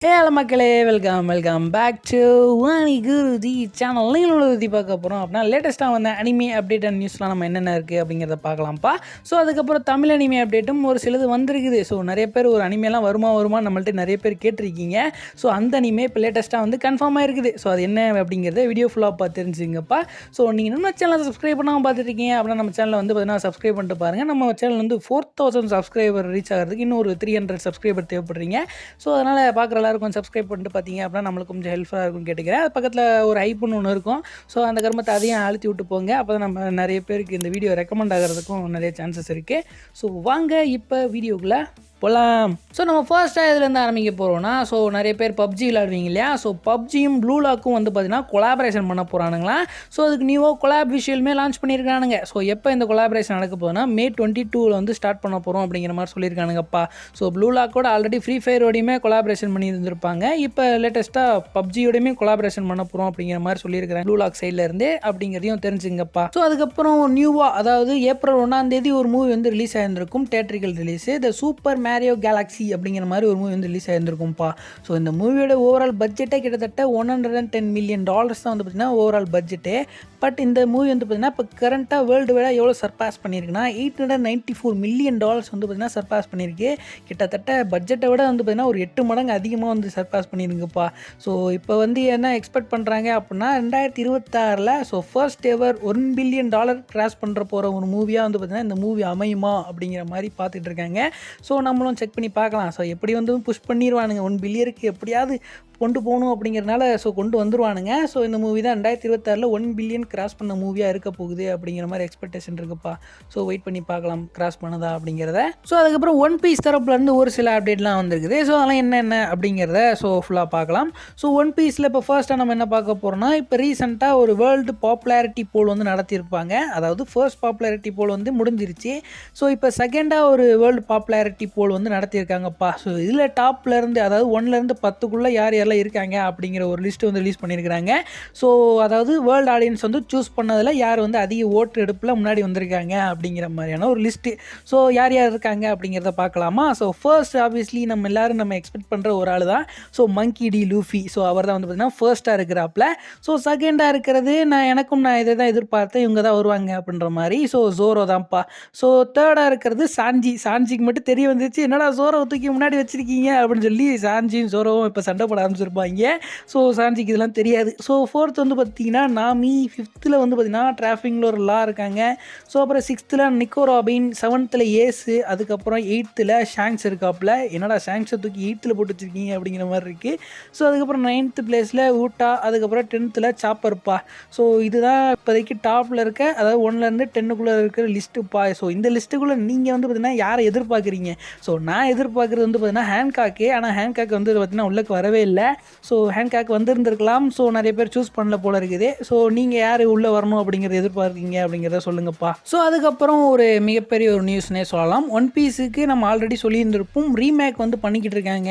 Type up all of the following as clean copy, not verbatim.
Hello மக்களே, welcome back to Vani Guruji channel. நீங்களும் பற்றி பார்க்க போகிறோம் அப்படின்னா லேட்டஸ்ட்டாக வந்த அனிமே அப்டேட் அண்ட் நியூஸ்லாம் நம்ம என்னென்ன இருக்குது அப்படிங்கிறத பார்க்கலாம்ப்பா. ஸோ அதுக்கப்புறம் தமிழ் அனிமே அப்டேட்டும் ஒரு சிலது வந்திருக்குது. ஸோ நிறைய பேர் ஒரு அனிமேலாம் வருமா நம்மள்ட்ட நிறைய பேர் கேட்டிருக்கீங்க. ஸோ அந்த அனிமே இப்போ லேட்டஸ்ட்டாக வந்து கன்ஃபார்ம் ஆகிருக்குது. ஸோ அது என்ன அப்படிங்கிறத வீடியோ ஃபுல்லாக பார்த்து தெரிஞ்சுங்கப்பா. ஸோ நீங்கள் நம்ம சேனலை சப்ஸ்கிரைப் பண்ணாமல் பார்த்துருக்கீங்க அப்படின்னா நம்ம சேனலில் வந்து பார்த்தீங்கன்னா சப்ஸ்கிரைப் பண்ணிட்டு பாருங்கள். நம்ம சேனல் வந்து 4000 சப்ஸ்கிரைபர் ரீச் ஆகிறதுக்கு இன்னும் ஒரு 300 சப்ஸ்கிரைபர் தேவைப்படுறீங்க. ஸோ அதனால் பார்க்குற எல்லாருக்கும் சப்ஸ்கிரைப் பண்ணிட்டு பார்த்தீங்க அப்படின்னா நம்மளுக்கு கொஞ்சம் ஹெல்ப்ஃபுல்லாக இருக்கும்னு கேட்டுக்கிறேன். அது பக்கத்தில் ஒரு ஐப்புன்னு ஒன்று இருக்கும். ஸோ அந்த கர்மத்தை அதையும் அழுத்தி விட்டு போங்க. அப்போ தான் நம்ம நிறைய பேருக்கு இந்த வீடியோ ரெக்கமெண்ட் ஆகிறதுக்கும் நிறைய சான்சஸ் இருக்குது. ஸோ வாங்க இப்போ வீடியோக்குள்ளே போகலாம். ஸோ நம்ம ஃபர்ஸ்ட்டாக இதுலேருந்து ஆரம்பிக்க போகிறோன்னா, ஸோ நிறைய பேர் பப்ஜி விளையாடுவீங்க இல்லையா? ஸோ பப்ஜியும் ப்ளூ லாக்கும் வந்து பார்த்தீங்கன்னா கொலாபரேஷன் பண்ண போகிறானுங்களா. ஸோ அதுக்கு நியூவாக கொலாப் விஷுவலுமே லான்ச் பண்ணியிருக்கானுங்க. ஸோ எப்போ இந்த கொலாபரேஷன் நடக்க போகுதுன்னா May 22 வந்து ஸ்டார்ட் பண்ண போகிறோம் அப்படிங்கிற மாதிரி சொல்லியிருக்கானுங்கப்பா. ஸோ ப்ளூ லாக்கோட ஆல்ரெடி ஃப்ரீ ஃபயரோடையுமே கொலாபரேஷன் பண்ணி இருந்திருப்பாங்க. இப்போ லேட்டஸ்ட்டாக பப்ஜியோடையுமே கொலாபரேஷன் பண்ண போகிறோம் அப்படிங்கிற மாதிரி சொல்லியிருக்கிறேன் ப்ளூ லாக் சைட்லேருந்தே அப்படிங்கிறதையும் தெரிஞ்சுங்கப்பா. ஸோ அதுக்கப்புறம் நியூவாக அதாவது April 1 ஒரு மூவி வந்து ரிலீஸ் ஆகிருந்திருக்கும், theatrical release. The Super Mario Galaxy அப்படிங்கிற மாதிரி ஒரு மூவி வந்து ரிலீஸ் ஆகிருந்திருக்கும்ப்பா. ஸோ இந்த மூவியோட ஓவரால் பட்ஜெட்டே கிட்டத்தட்ட $110 million தான் வந்து பார்த்திங்கன்னா ஓவரால் பட்ஜெட்டே. பட் இந்த மூவி வந்து பார்த்திங்கன்னா இப்போ கரண்ட்டாக வேர்ல்டு வைடாக எவ்வளோ சர்பாஸ் பண்ணியிருக்குன்னா $894 million வந்து பார்த்திங்கன்னா சர்பாஸ் பண்ணியிருக்கு. கிட்டத்தட்ட பட்ஜெட்டை விட வந்து பார்த்திங்கன்னா ஒரு 8 மடங்கு அதிகமாக வந்து சர்பாஸ் பண்ணியிருக்குப்பா. ஸோ இப்போ வந்து என்ன எக்ஸ்பெக்ட் பண்ணுறாங்க அப்படின்னா 2026 so first ever $1 billion cross பண்ணுற போகிற ஒரு மூவியாக வந்து பார்த்திங்கன்னா இந்த மூவி அமையுமா அப்படிங்கிற மாதிரி பார்த்துட்டு இருக்காங்க. ஸோ நம்மளும் செக் பண்ணி பார்க்கலாம். ஸோ எப்படி வந்து புஷ் பண்ணிடுவானுங்க, 1 பில்லியனுக்கு எப்படியாவது கொண்டு போகணும் அப்படிங்கிறனால ஸோ கொண்டு வந்துருவானுங்க. ஸோ இந்த மூவி தான் 2026 $1 billion கிராஸ் பண்ண மூவியாக இருக்க போகுது அப்படிங்கிற மாதிரி எக்ஸ்பெக்டேஷன் இருக்குப்பா. ஸோ வெயிட் பண்ணி பார்க்கலாம் கிராஸ் பண்ணதா அப்படிங்கிறத. ஸோ அதுக்கப்புறம் ஒன் பீஸ் தரப்புலேருந்து ஒரு சில அப்டேட்லாம் வந்திருக்குது. ஸோ அதெல்லாம் என்னென்ன அப்படிங்கிறத ஸோ ஃபுல்லாக பார்க்கலாம். ஸோ ஒன் பீஸில் இப்போ ஃபர்ஸ்ட்டாக நம்ம என்ன பார்க்க போகிறோம்னா, இப்போ ரீசெண்டாக ஒரு வேர்ல்டு பாப்புலாரிட்டி போல் வந்து நடத்தியிருப்பாங்க. அதாவது ஃபர்ஸ்ட் பாப்புலாரிட்டி போல் வந்து முடிஞ்சிருச்சு. ஸோ இப்போ செகண்டாக ஒரு வேர்ல்டு பாப்புலாரிட்டி போல் வந்து நடத்தியிருக்காங்கப்பா. ஸோ இதில் டாப்லேருந்து அதாவது 1லேருந்து 10க்குள்ளே யார் இருக்காங்க அப்படிங்கிற ஒரு லிஸ்ட் வந்து ரிலீஸ் பண்ணியிருக்கிறாங்க. ஸோ அதாவது வேர்ல்டு ஆடியன்ஸ் வந்து சூஸ் பண்ணதில் யார் வந்து அதிக ஓட்டு எடுப்பில் முன்னாடி வந்திருக்காங்க அப்படிங்கிற மாதிரியான ஒரு லிஸ்ட்டு. ஸோ யார் இருக்காங்க அப்படிங்கிறத பார்க்கலாமா. ஸோ ஃபர்ஸ்ட் ஆப்வியஸ்லி நம்ம எல்லோரும் எக்ஸ்பெக்ட் பண்ணுற ஒரு ஆள் தான். ஸோ மங்கி டி லூஃபி. ஸோ அவர் தான் வந்து பார்த்திங்கன்னா ஃபர்ஸ்ட்டாக இருக்கிறாப்புல. ஸோ செகண்டாக இருக்கிறது நான் இதை தான் எதிர்பார்த்தேன், இவங்க தான் வருவாங்க அப்படின்ற மாதிரி. ஸோ ஜோரோ தான்ப்பா. ஸோ தேர்டாக இருக்கிறது சாஞ்சிக்கு மட்டும் தெரிய வந்துச்சு, என்னடா ஜோரோ தூக்கி முன்னாடி வச்சிருக்கீங்க அப்படின்னு சொல்லி சாஞ்சியும் ஜோரோவும் இப்போ சண்டை போட ஆரம்பிச்சிருப்பாங்க. ஸோ சாஞ்சிக்கு இதெல்லாம் தெரியாது. ஸோ ஃபோர்த் வந்து பார்த்திங்கன்னா நாமி. ஃபிஃப்த்தில் வந்து பார்த்திங்கன்னா டிராஃபிங்கில் ஒரு லா இருக்காங்க. ஸோ அப்புறம் 6th நிக்கோ ராபின், 7th ஏஸு, அதுக்கப்புறம் 8th ஷாங்க்ஸ் இருக்காப்புல. என்னடா ஷாங்க்ஸை தூக்கி 8th போட்டு வச்சிருக்கீங்க அப்படிங்கிற மாதிரி இருக்குது. ஸோ அதுக்கப்புறம் 9th பிளேஸில் ஊட்டா, அதுக்கப்புறம் 10th சாப்பர்ப்பா. ஸோ இதுதான் இப்போதைக்கு டாப்பில் இருக்க, அதாவது 1லேருந்து 10க்குள்ளே இருக்கிற லிஸ்ட்டுப்பா. ஸோ இந்த லிஸ்ட்டுக்குள்ளே நீங்கள் வந்து பார்த்திங்கன்னா யாரை எதிர்பார்க்குறீங்க? ஸோ நான் எதிர்பார்க்குறது வந்து பார்த்திங்கன்னா ஹேன்காக்கு. ஆனால் ஹேன்காக் வந்து பார்த்திங்கன்னா உள்ளக்கு வரவே இல்லை. So Hancock வந்திருந்திருக்கலாம். ஸோ நிறைய பேர் சூஸ் பண்ணல போல இருக்குது. ஸோ நீங்கள் யார் உள்ளே வரணும் அப்படிங்கிறத எதிர்பார்க்குறீங்க அப்படிங்கிறத சொல்லுங்கப்பா. ஸோ அதுக்கப்புறம் ஒரு மிகப்பெரிய ஒரு நியூஸ்னே சொல்லலாம். ஒன் பீஸுக்கு நம்ம ஆல்ரெடி சொல்லியிருந்திருப்போம், ரீமேக் வந்து பண்ணிக்கிட்டு இருக்காங்க.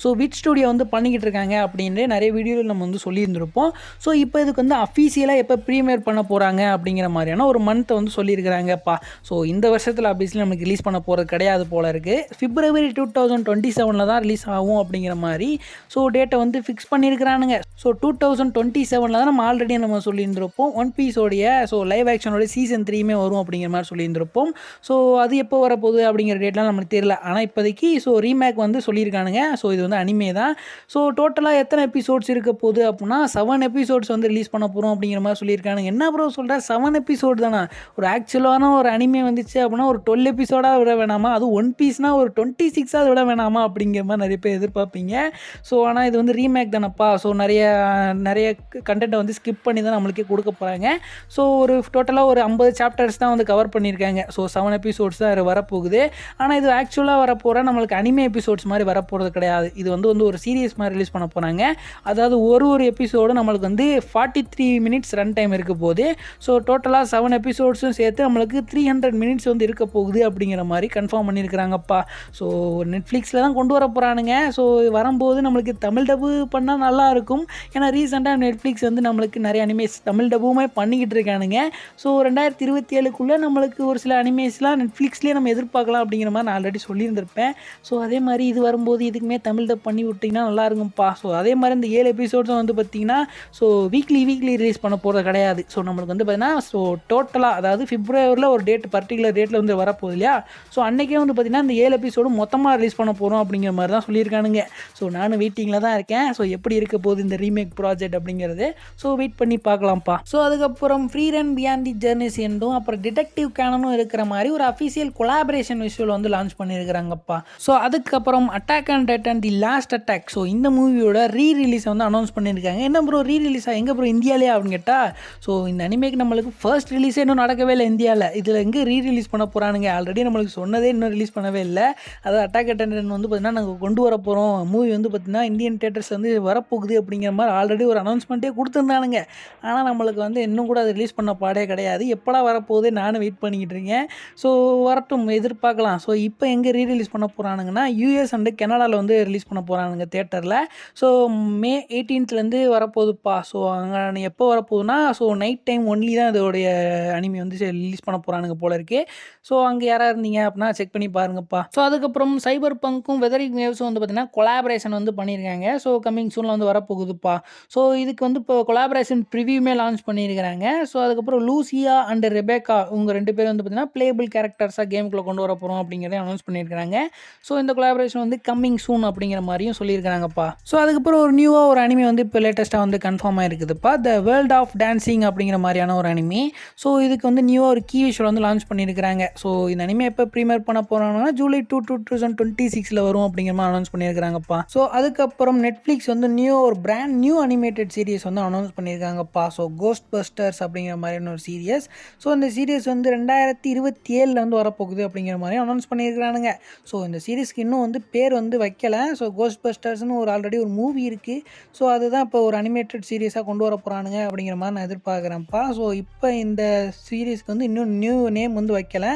ஸோ விட் ஸ்டுடியோ வந்து பண்ணிக்கிட்டு இருக்காங்க அப்படின்ற நிறைய வீடியோவில் நம்ம வந்து சொல்லியிருந்திருப்போம். ஸோ இப்போ இதுக்கு வந்து அஃபீஷியலாக எப்போ ப்ரீமியர் பண்ண போகிறாங்க அப்படிங்கிற மாதிரியான ஒரு மந்த்தை வந்து சொல்லியிருக்கிறாங்கப்பா. ஸோ இந்த வருஷத்தில் ஆப்வியஸ்லி நமக்கு ரிலீஸ் பண்ண போகிறது கிடையாது போல இருக்குது. February 2027 தான் ரிலீஸ் ஆகும் அப்படிங்கிற மாதிரி ஸோ டேட்டை வந்து ஃபிக்ஸ் பண்ணியிருக்கிறானுங்க. ஸோ 2027 தான் நம்ம ஆல்ரெடி நம்ம சொல்லியிருந்திருப்போம் ஒன் பீஸோடைய ஸோ லைவ் ஆக்ஷனோட சீசன் 3 வரும் அப்படிங்கிற மாதிரி சொல்லியிருந்திருப்போம். ஸோ அது எப்போ வரப்போகுது அப்படிங்கிற டேட்லாம் நமக்கு தெரியல. ஆனால் இப்போதைக்கு ஸோ ரீமேக் வந்து சொல்லியிருக்கானுங்க. ஸோ இது வந்து அனிமே தான். ஸோ டோட்டலாக எத்தனை எபிசோட்ஸ் இருக்க போகுது அப்படின்னா 7 எபிசோட்ஸ் வந்து ரிலீஸ் பண்ண போகிறோம் அப்படிங்கிற மாதிரி சொல்லியிருக்கானுங்க. என்ன ப்ரோ சொல்கிற, 7 எபிசோட் தானே? ஒரு ஆக்சுவலான ஒரு அனிமே வந்துச்சு அப்படின்னா ஒரு 12 எபிசோடாக விட வேணாமா? அது ஒன் பீஸ்னால் ஒரு 26 விட வேணாமா அப்படிங்கிற மாதிரி நிறைய பேர் எதிர்பார்ப்பீங்க. ஸோ ஆனால் இது வந்து ரீமேக் தானப்பா. ஸோ நிறைய கண்டென்ட்டை வந்து ஸ்கிப் பண்ணி தான் நம்மளுக்கே கொடுக்க போகிறாங்க. ஸோ ஒரு டோட்டலாக ஒரு 50 சாப்டர்ஸ் தான் வந்து கவர் பண்ணியிருக்காங்க. ஸோ 7 எபிசோட்ஸ் தான் வரப்போகுது. ஆனால் இது ஆக்சுவலாக வரப்போகிற நம்மளுக்கு அனிமே எபிசோட்ஸ் மாதிரி வரப்போகிறது கிடையாது. இது வந்து ஒரு சீரியஸ் மாதிரி ரிலீஸ் பண்ண போகிறாங்க. அதாவது ஒரு எபிசோடு நம்மளுக்கு வந்து 43 மினிட்ஸ் ரன் டைம் இருக்க போகுது. ஸோ டோட்டலாக 7 எபிசோட்ஸும் சேர்த்து நம்மளுக்கு 300 மினிட்ஸ் வந்து இருக்க போகுது அப்படிங்கிற மாதிரி கன்ஃபார்ம் பண்ணியிருக்கிறாங்கப்பா. ஸோ நெட்ஃப்ளிக்ஸில் தான் கொண்டு வர போகிறானுங்க. ஸோ வரும்போது நம்மளுக்கு தமிழ் டப்பு பண்ணால் நல்லாயிருக்கும். ஏன்னா ரீசெண்டாக நெட்ஃப்ளிக்ஸ் வந்து நம்மளுக்கு நிறைய அனிமேஸ் தமிழ் டப்புமே பண்ணிக்கிட்டு இருக்கானுங்க. ஸோ 2027க்குள்ளே நம்மளுக்கு ஒரு சில அனிமேஸ்லாம் நெட்ஃப்ளிக்ஸ்லேயே நம்ம எதிர்பார்க்கலாம் அப்படிங்கிற மாதிரி நான் ஆல்ரெடி சொல்லியிருந்திருப்பேன். ஸோ அதே மாதிரி இது வரும்போது இதுக்குமே தமிழ் டப் பண்ணி விட்டிங்கன்னா நல்லாயிருக்கும்ப்பா. ஸோ அதே மாதிரி இந்த 7 எபிசோட்ஸும் வந்து பார்த்திங்கன்னா ஸோ வீக்லி ரிலீஸ் பண்ண போகிறது கிடையாது. ஸோ நம்மளுக்கு வந்து பார்த்திங்கன்னா ஸோ டோட்டலாக அதாவது பிப்ரவரியில் ஒரு பர்டிகுலர் டேட்டில் வந்து வரப்போகுது இல்லையா. ஸோ அன்றைக்கே வந்து பார்த்திங்கன்னா இந்த 7 எபிசோடு மொத்தமாக ரிலீஸ் பண்ண போகிறோம் அப்படிங்கிற மாதிரி தான் சொல்லியிருக்கானுங்க. ஸோ நானும் வெயிட்டிங்கில் தான் இருக்கேன். ஸோ எப்படி இருக்க போகுது இந்த ரீமேக் ப்ராஜெக்ட் அப்படிங்கிறது. ஸோ வெயிட் பண்ணி பார்க்கலாம்ப்பா. ஸோ அதுக்கப்புறம் free run beyond the journeys என்றும் அப்புறம் டிடெக்டிவ் கேனனும் இருக்கிற மாதிரி ஒரு அஃபிஷியல் கொலாபரேஷன் விஷுவல் வந்து லான்ச் பண்ணியிருக்கிறாங்கப்பா. ஸோ அதுக்கப்புறம் attack and Titan the last attack. So இந்த மூவியோட ரீரிலீஸை வந்து அனௌன்ஸ் பண்ணியிருக்காங்க. என்ன ப்ரோ ரீரிலீஸாக எங்கே ப்ரோ இந்தியாவிலே அப்படின்னு கேட்டால் ஸோ இந்த அனிமேக்கு நம்மளுக்கு ஃபர்ஸ்ட் ரிலீஸே இன்னும் நடக்கவே இல்லை இந்தியாவில். இதில் எங்கே ரீரிலீஸ் பண்ண போகிறானுங்க. ஆல்ரெடி நம்மளுக்கு சொன்னதே இன்னும் ரிலீஸ் பண்ணவே இல்லை. அதாவது அட்டாக் அண்ட் டைட்டன் வந்து பார்த்திங்கன்னா நாங்கள் கொண்டு வர போகிறோம் மூவி வந்து பார்த்திங்கன்னா இந்தியன் தியேட்டர்ஸ் வந்து வரப்போகுது அப்படிங்கிற மாதிரி ஆல்ரெடி ஒரு அனௌன்ஸ்மெண்ட்டே கொடுத்துருந்தானுங்க. ஆனால் நம்மளுக்கு வந்து இன்னும் கூட அது ரிலீஸ் பண்ண பாடே கிடையாது. எப்படா வரப்போகுது நானும் வெயிட் பண்ணிக்கிட்டு இருக்கேன். ஸோ வரட்டும் எதிர்பார்க்கலாம். ஸோ இப்போ எங்கே ரீரிலீஸ் பண்ண போகிறானுங்கன்னா யூஎஸ் அண்டு கனடாவில் வந்து ரிலீஸ் பண்ண போகிறானுங்க தியேட்டரில். So May 18th வரப்போகுதுப்பா. ஸோ அங்கே எப்போ வரப்போகுதுன்னா ஸோ நைட் டைம் ஒன்லி தான் இதோடைய அனிமி வந்து ரிலீஸ் பண்ண போகிறானுங்க போல இருக்கு. ஸோ அங்கே யாராக இருந்தீங்க அப்படின்னா செக் பண்ணி பாருங்கப்பா. ஸோ அதுக்கப்புறம் சைபர் பங்க்கும் வெதரிங் வேவ்ஸும் வந்து பார்த்திங்கன்னா கொலாபரேஷன் வந்து பண்ணியிருக்காங்க. ஸோ கம்மிங் சூனில் வந்து வரப்போகுதுப்பா. ஸோ இதுக்கு வந்து இப்போ கொலாபரேஷன் ப்ரிவியூமே லான்ச் பண்ணியிருக்கிறாங்க. ஸோ அதுக்கப்புறம் லூசியா அண்ட் ரெபேக்கா இவங்க 2 பேரும் வந்து பார்த்திங்கன்னா பிளேபிள் கேரக்டர்ஸாக கேமுக்குள்ளே கொண்டு வர போகிறோம் அப்படிங்கிறத அனௌன்ஸ் பண்ணியிருக்காங்க. ஸோ இந்த கொலாபரேஷன் வந்து கம்மிங் சூன் அப்படிங்கிற மாதிரியும் சொல்லியிருக்காங்கப்பா. ஸோ அதுக்கப்புறம் ஒரு நியூவாக ஒரு அனிமி வந்து இப்போ லேட்டஸ்ட்டாக வந்து கன்ஃபார்ம் ஆகிருக்குதுப்பா. த வேர்ல்ட் ஆஃப் டான்சிங் அப்படிங்கிற மாதிரியான ஒரு அனிமி. ஸோ இதுக்கு வந்து நியூவாக ஒரு கீ விஷுவல் வந்து லான்ச் பண்ணியிருக்கிறாங்க. ஸோ இந்த அனிமே எப்போ ப்ரீமியர் பண்ண போகிறாங்கன்னா July 2, 2026 வரும் அப்படிங்கிற மாதிரி அனௌன்ஸ் பண்ணியிருக்கிறாங்கப்பா. ஸோ அதுக்கப்புறம் நெட்ஃப்ளிக்ஸ் வந்து ஒரு பிராண்ட் நியூ அனிமேட்டட் சீரிஸ் வந்து அனௌன்ஸ் பண்ணியிருக்காங்கப்பா. ஸோ கோஸ்ட் பஸ்டர்ஸ் அப்படிங்கிற மாதிரியான ஒரு சீரியஸ். ஸோ இந்த சீரியஸ் வந்து 2027 வந்து வரப்போகுது அப்படிங்கிற மாதிரி அனௌன்ஸ் பண்ணியிருக்கிறானுங்க. ஸோ இந்த சீரிஸ்க்கு இன்னும் வந்து பேர் வந்து வைக்கல. ஸோ கோஸ்ட் பஸ்டர்ஸ்னு ஆல்ரெடி ஒரு மூவி இருக்குது. ஸோ அதுதான் இப்போ ஒரு அனிமேட்டட் சீரியஸாக கொண்டு வர போகிறானுங்க அப்படிங்கிற மாதிரி நான் எதிர்பார்க்குறேன்ப்பா. ஸோ இப்போ இந்த சீரீஸ்க்கு வந்து இன்னும் நியூ நேம் வந்து வைக்கல.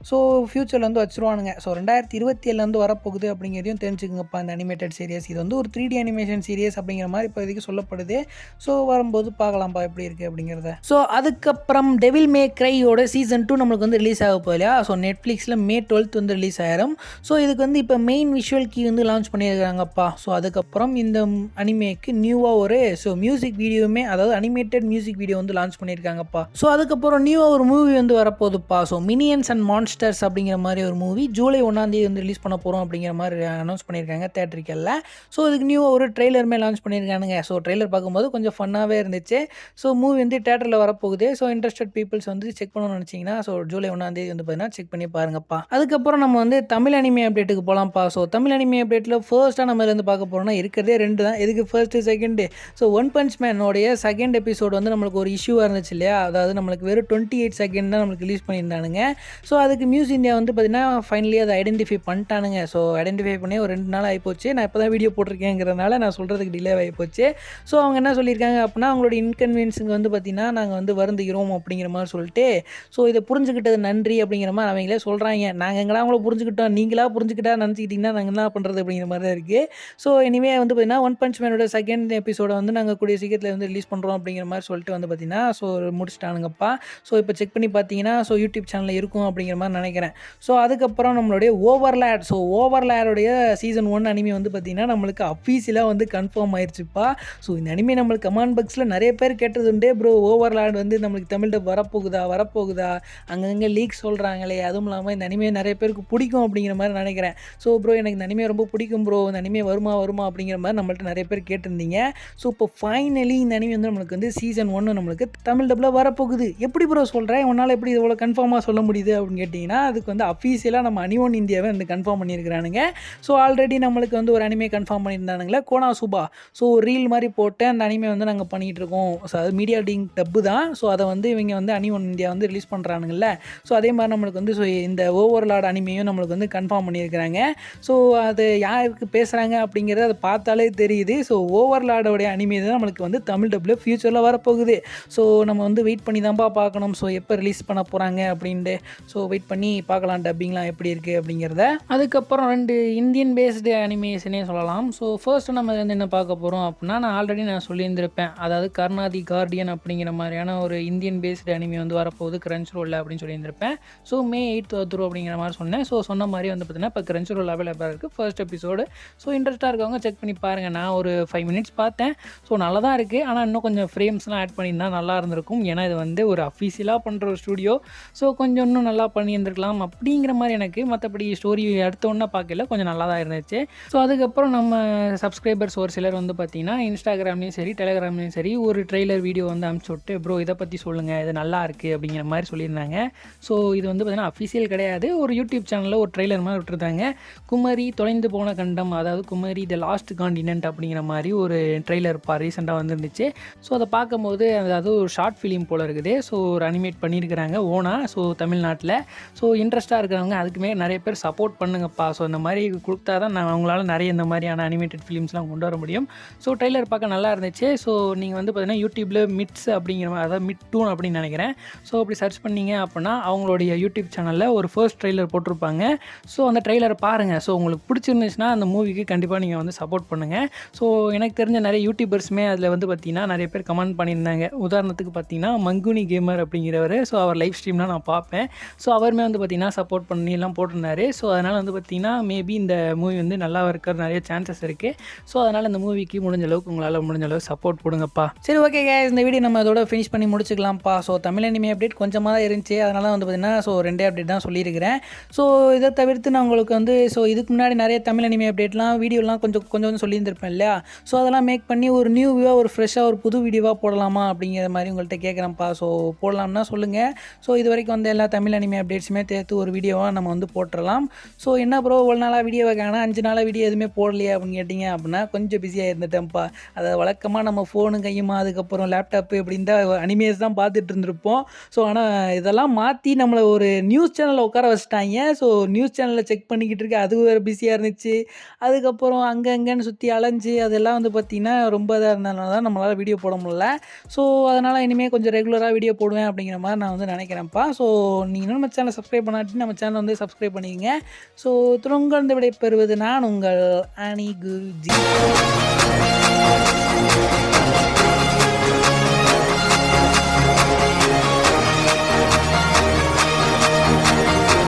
ஸோ ஃப்யூச்சரில் வந்து வச்சுருவானுங்க. ஸோ 2027 வந்து வரப்போகுது அப்படிங்கிறதையும் தெரிஞ்சுக்குங்கப்பா. இந்த அனிமேட்டட் சீரியஸ் இது வந்து ஒரு 3D அனிமேஷன் சீரியஸ் அப்படிங்கிற மாதிரி இப்போதைக்கு சொல்லப்படுது. ஸோ வரும்போது பார்க்கலாம்ப்பா எப்படி இருக்குது அப்படிங்கிறத. ஸோ அதுக்கப்புறம் டெவில் மே க்ரையோட சீசன் 2 நம்மளுக்கு வந்து ரிலீஸ் ஆக போகுது இல்லையா. ஸோ நெட்ஃப்ளிக்ஸில் May 12 வந்து ரிலீஸ் ஆயிரும். ஸோ இதுக்கு வந்து இப்போ மெயின் விஷுவல் கீ வந்து லான்ச் பண்ணியிருக்காங்கப்பா. ஸோ அதுக்கப்புறம் இந்த அனிமேக்கு நியூவாக ஒரு மியூசிக் வீடியோவுமே அதாவது அனிமேட்டட் மியூசிக் வீடியோ வந்து லான்ச் பண்ணியிருக்காங்கப்பா. ஸோ அதுக்கப்புறம் நியூவாக ஒரு மூவி வந்து வரப்போகுதுப்பா. ஸோ மினியன்ஸ் அண்ட் மான்ஸ்டர்ஸ் அப்படிங்கிற மாதிரி ஒரு மூவி July 1 வந்து ரிலீஸ் பண்ண போகிறோம் அப்படிங்கிற மாதிரி அனௌன்ஸ் பண்ணியிருக்காங்க தேட்டரிக்கலில். ஸோ இதுக்கு நியூவாக ஒரு ட்ரெய்லருமே லான்ச் பண்ணியிருக்கானுங்க. ஸோ ட்ரெய்லர் பார்க்கும்போது கொஞ்சம் ஃபன்னாகவே இருந்துச்சு. ஸோ மூவி வந்து தேட்டரில் வரப்போகுது. ஸோ இன்ட்ரெஸ்டட் பீப்புள்ஸ் வந்து செக் பண்ணணும்னு நினச்சிங்கன்னா ஸோ July 1 வந்து பார்த்தீங்கன்னா செக் பண்ணி பாருங்கப்பா. அதுக்கப்புறம் நம்ம வந்து தமிழ் அனிமே அப்டேட்டுக்கு போகலாம்ப்பா. ஸோ தமிழ் அனிமே அப்டேட்டில் ஃபர்ஸ்ட்டாக நம்ம இருந்து பார்க்க போகிறோம்னா இருக்கிறதே 2 தான். எதுக்கு first second. So one punch மேனோடைய செகண்ட் எபிசோடு வந்து நம்மளுக்கு ஒரு இஷ்யூவாக இருந்துச்சு இல்லையா. அதாவது நம்மளுக்கு வெறும் 28 செகண்ட் தான் நம்மளுக்கு ரிலீஸ் பண்ணியிருந்தானுங்க. ஸோ அதுக்கு மியூஸ் இந்தியா வந்து பார்த்திங்கன்னா ஃபைனலி அதை ஐடென்டிஃபை பண்ணிட்டானுங்க. ஸோ ஐடென்டிஃபை பண்ணி ஒரு 2 நாள் ஆகிப்போச்சு. நான் இப்போ தான் வீடியோ போட்டிருக்கேங்கிறதுனால நான் சொல்கிறதுக்கு டிலே ஆகிப்போச்சு. ஸோ அவங்க என்ன சொல்லியிருக்காங்க அப்படின்னா அவங்களோட இன்கன்வீனியன்ஸுக்கு வந்து பார்த்திங்கன்னா நாங்கள் வந்து வருந்துகிறோம் அப்படிங்கிற மாதிரி சொல்லிட்டு ஸோ இதை புரிஞ்சுக்கிட்டது நன்றி அப்படிங்கிற மாதிரி அவங்களே சொல்கிறாங்க. நாங்கள் எங்கடா அவங்கள புரிஞ்சுக்கிட்டோம் நீங்களா புரிஞ்சுக்கிட்டா நினச்சிக்கிட்டிங்கன்னா நாங்கள் என்ன பண்ணுறது அப்படிங்கிற மாதிரி தான் இருக்குது. ஸோ இனிமேல் வந்து பார்த்திங்கன்னா ஒன் பஞ்ச் மேனோட செகண்ட் எபிசோடை வந்து நாங்கள் கூடிய சீக்கிரத்தில் வந்து ரிலீஸ் பண்ணுறோம் அப்படிங்கிற மாதிரி சொல்லிட்டு வந்து பார்த்திங்கன்னா ஸோ முடிச்சிட்டானுங்கப்பா. ஸோ இப்போ செக் பண்ணி பார்த்தீங்கன்னா ஸோ யூடியூப் சேனலில் இருக்கும் அப்படிங்கிற மாதிரி நினைக்கிறேன். ஸோ அதுக்கப்புறம் நம்மளுடைய ஓவர்லேட். ஸோ ஓவர்லேடோடைய சீசன் 1 அனிமி வந்து பார்த்திங்கன்னா நம்மளுக்கு அஃபீஷியலாக வந்து கன்ஃபார்ம் ஆயிடுச்சுப்பா. ஸோ இந்த அனிமி நம்மளுக்கு கமெண்ட் பாக்ஸில் நிறைய பேர் கேட்டதுண்டே ப்ரோ ஓவர்லேட் வந்து நம்மளுக்கு தமிழ் டப் வரப்போகுதா அங்கங்கே லீக் சொல்கிறாங்களே. அதுவும் இல்லாமல் இந்த அனிமே நிறைய பேருக்கு பிடிக்கும் அப்படிங்கிற மாதிரி நினைக்கிறேன். ஸோ ப்ரோ எனக்கு இந்த அனிமே ரொம்ப பிடிக்கும் ப்ரோ இந்த அனிமே வருமா அப்படிங்கிற மாதிரி நம்மள்ட்ட நிறைய பேர் கேட்டிருந்தீங்க. ஸோ இப்போ ஃபைனலி இந்த அனிமே வந்து நம்மளுக்கு வந்து சீசன் 1 நம்மளுக்கு தமிழ் டப்பில் வரப்போகுது. எப்படி ப்ரோ சொல்கிறேன் உன்னால் எப்படி இவ்வளோ கன்ஃபார்மாக சொல்ல முடியுது அப்படின்னு கேட்டிங்கன்னா அதுக்கு வந்து அஃபீஷியலாக நம்ம அனிமோன் இந்தியாவை வந்து கன்ஃபார்ம் பண்ணியிருக்கிறானுங்க. ஸோ ஆல்ரெடி நம்மளுக்கு வந்து ஒரு அனிமே கன்ஃபார்ம் பண்ணியிருந்தானுங்களே கோனாசுபா. ஸோ ரீல் மாதிரி போட்டு அந்த அனிமே வந்து நாங்கள் பண்ணிகிட்டு இருக்கோம். ஸோ அது மீடியா டிங் டப்பு தான். ஸோ அதை வந்து இவங்க வந்து அனிமோன் இந்தியா வந்து ரிலீஸ் பண்ணுறானுங்கல்ல. ஸோ அதே மாதிரி நம்மளுக்கு வந்து ஸோ இந்த ஓவர்லாட் அனிமையும் நம்மளுக்கு வந்து கன்ஃபார்ம் பண்ணியிருக்கிறாங்க. ஸோ அது யாருக்கு பேசுகிறாங்க அப்படிங்கிறது அதை பார்த்தாலே தெரியுது. ஸோ ஓவர்லாடோடைய அனிமே தான் நம்மளுக்கு வந்து தமிழ் டப்பில் ஃப்யூச்சரில் வரப்போகுது. ஸோ நம்ம வந்து வெயிட் பண்ணி தான்ப்பா பார்க்கணும். ஸோ எப்போ ரிலீஸ் பண்ண போகிறாங்க அப்படின்ட்டு ஸோ வெயிட் பண்ணி பார்க்கலாம் டப்பிங்லாம் எப்படி இருக்குது அப்படிங்கிறத. அதுக்கப்புறம் 2 இந்தியன் பேஸ்டு அனிமேஷனே சொல்லலாம். ஸோ ஃபர்ஸ்ட் ஃபஸ்ட்டு நம்ம வந்து என்ன பார்க்க போகிறோம் அப்படின்னா, நான் ஆல்ரெடி சொல்லியிருந்திருப்பேன். அதாவது கர்ணா தி கார்டியன் அப்படிங்கிற மாதிரியான ஒரு இந்தியன் பேஸ்டு அனிமி வந்து வரப்போகுது Crunchyroll அப்படின்னு சொல்லியிருந்திருப்பேன். ஸோ மே 8th வந்துரும் அப்படிங்கிற மாதிரி சொன்னேன். ஸோ சொன்ன மாதிரி வந்து பார்த்தீங்கன்னா, இப்போ Crunchyroll அவைலபிளாக இருக்குது ஃபர்ஸ்ட் எபிசோடு. ஸோ இன்ட்ரெஸ்ட்டாக இருக்கவங்க செக் பண்ணி பாருங்கள். நான் ஒரு 5 மினிட்ஸ் பார்த்தேன். ஸோ நல்லா தான் இருக்குது. ஆனால் இன்னும் கொஞ்சம் ஃப்ரேம்ஸ்லாம் ஆட் பண்ணியிருந்தா நல்லா இருந்திருக்கும். ஏன்னா இது வந்து ஒரு அஃபீஷியலாக பண்ணுற ஒரு ஸ்டூடியோ. ஸோ கொஞ்சம் இன்னும் நல்லா பண்ணியிருந்திருக்கலாம் அப்படிங்கிற மாதிரி எனக்கு. மற்றபடி ஸ்டோரி அடுத்தோன்னே பார்க்கல, கொஞ்சம் நல்லா தான் இருந்துச்சு. ஸோ அதுக்கப்புறம் நம்ம சப்ஸ்கிரைபர்ஸ் ஒரு சிலர் வந்து பார்த்தீங்கன்னா இன்ஸ்டாகிராம்லேயும் சரி டெலிகிராம்லேயும் சரி ஒரு ட்ரெய்லர் வீடியோ வந்து அனுப்பிச்சி விட்டு ப்ரோ இதை பற்றி சொல்லுங்கள், இது நல்லா இருக்குது அப்படிங்கிற மாதிரி சொல்லியிருந்தாங்க. ஸோ இது வந்து பார்த்தீங்கன்னா அஃபிஷியல் கிடையாது, ஒரு யூடியூப் சேனலில் ஒரு ட்ரெய்லர் மாதிரி விட்டுருந்தாங்க. குமரி தொலைந்து போன கண்டம், அதாவது குமரி த லாஸ்ட் காண்டினென்ட் அப்படிங்கிற மாதிரி ஒரு ட்ரெய்லர் ரீசெண்டாக வந்துருந்துச்சு. ஸோ அதை பார்க்கும்போது அதாவது ஒரு ஷார்ட் ஃபிலிம் போல் இருக்குது. ஸோ ஒரு அனிமேட் பண்ணியிருக்கிறாங்க ஓனா, ஸோ தமிழ்நாட்டில். ஸோ இன்ட்ரெஸ்ட்டாக இருக்கிறவங்க அதுக்குமே நிறைய பேர் சப்போர்ட் பண்ணுங்கப்பா. ஸோ இந்த மாதிரி கொடுத்தா தான் நான் அவங்களால நிறைய இந்த மாதிரியான அனிமேட்டட் ஃபிலிம்ஸ்லாம் கொண்டு வர முடியும். ஸோ ட்ரெய்லர் பார்க்க நல்லா இருந்துச்சு. ஸோ நீங்கள் வந்து பார்த்தீங்கன்னா யூடியூப்பில் மிட்ஸ் அப்படிங்கிற மாதிரி, அதாவது மிட் டூன் அப்படின்னு நினைக்கிறேன். ஸோ அப்படி சர்ச் பண்ணிங்க அப்படின்னா அவங்களுடைய யூடியூப் சேனலில் ஒரு ஃபர்ஸ்ட் ட்ரெய்லர் போட்டிருப்பாங்க. ஸோ அந்த ட்ரெய்லரை பாருங்கள். ஸோ உங்களுக்கு பிடிச்சிருந்துச்சுன்னா அந்த மூவிக்கு கண்டிப்பாக நீங்கள் வந்து சப்போர்ட் பண்ணுங்கள். ஸோ எனக்கு தெரிஞ்ச நிறைய யூடியூபர்ஸுமே அதில் வந்து பார்த்திங்கன்னா நிறைய பேர் கமெண்ட் பண்ணியிருந்தாங்க. உதாரணத்துக்கு பார்த்தீங்கன்னா மங்குனி கேமர் அப்படிங்கிறவர். ஸோ அவர் லைவ் ஸ்ட்ரீம்லாம் நான் பார்ப்பேன். ஸோ அவருமே வந்து பார்த்திங்கன்னா சப்போர்ட் பண்ணி எல்லாம் போட்டிருந்தாரு. ஸோ அதனால் வந்து பார்த்திங்கன்னா மேபி இந்த மூவி வந்து நல்லா இருக்கிற நிறைய சான்சஸ் இருக்குது. ஸோ அதனால் இந்த மூவிக்கு முடிஞ்ச அளவுக்கு உங்களால் முடிஞ்ச அளவுக்கு சப்போர்ட் கொடுங்கப்பா. சரி, ஓகே guys, இந்த வீடியோ நம்ம அதோட ஃபினிஷ் பண்ணி முடிச்சுக்கலாம்ப்பா. ஸோ தமிழ் அனிமே அப்டேட் கொஞ்சமாக தான் இருந்துச்சு. அதனால் வந்து பார்த்திங்கன்னா ஸோ 2 அப்டேட் தான் சொல்லியிருக்கிறேன். ஸோ இதை தவிர்த்து நான் உங்களுக்கு வந்து ஸோ இதுக்கு முன்னாடி நிறைய தமிழ் அனிமே அப்டேட்லாம் வீடியோலாம் கொஞ்சம் சொல்லியிருந்திருப்பேன் இல்லையா. ஸோ அதெல்லாம் மேக் பண்ணி ஒரு நியூவாக ஒரு ஃப்ரெஷ்ஷாக ஒரு புது வீடியோவாக போடலாமா அப்படிங்கிற மாதிரி உங்கள்கிட்ட கேட்குறேன்ப்பா. ஸோ போடலாம்னா சொல்லுங்கள். ஸோ இது வரைக்கும் வந்து எல்லா தமிழ் அனிமே அப்டேட்ஸுமே சேர்த்து ஒரு வீடியோவாக நம்ம வந்து போட்டுடலாம். ஸோ என்ன ப்ரோ ஒரு நாளாக வீடியோவை காணா 5 நாளாக வீடியோ எதுவுமே போடலையே அப்படின்னு கேட்டிங்க அப்படின்னா கொஞ்சம் பிஸியாக இருந்துட்டேன்ப்பா. அதை வழக்கமாக நம்ம ஃபோனு கையுமா அதுக்கப்புறம் லேப்டாப்பு இப்படின்னு தான் அனிமேஸ் தான் பார்த்துட்டு இருந்திருப்போம். ஸோ ஆனால் இதெல்லாம் மாற்றி நம்மளை ஒரு நியூஸ் சேனலில் உட்கார வச்சுட்டாங்க. ஸோ நியூஸ் சேனலில் செக் பண்ணிக்கிட்டு இருக்கு, அது வேறு பிஸியாக இருந்துச்சு. அதுக்கப்புறம் அங்கன்னு சுற்றி அலைஞ்சு அதெல்லாம் வந்து பார்த்திங்கன்னா ரொம்ப இதாக இருந்ததுனால தான் நம்மளால் வீடியோ போட முடியல. ஸோ அதனால் இனிமேல் கொஞ்சம் ரெகுலராக வீடியோ போடுவேன் அப்படிங்கிற மாதிரி நான் வந்து நினைக்கிறேன்ப்பா. ஸோ நீங்கள் நம்ம சேனலை சப்ஸ்கிரைப் பண்ணாட்டி நம்ம சேனலை வந்து சப்ஸ்கிரைப் பண்ணிக்கங்க. ஸோ துறங்கந்து விடை பெறுவது நான் உங்கள் அணி குருஜி.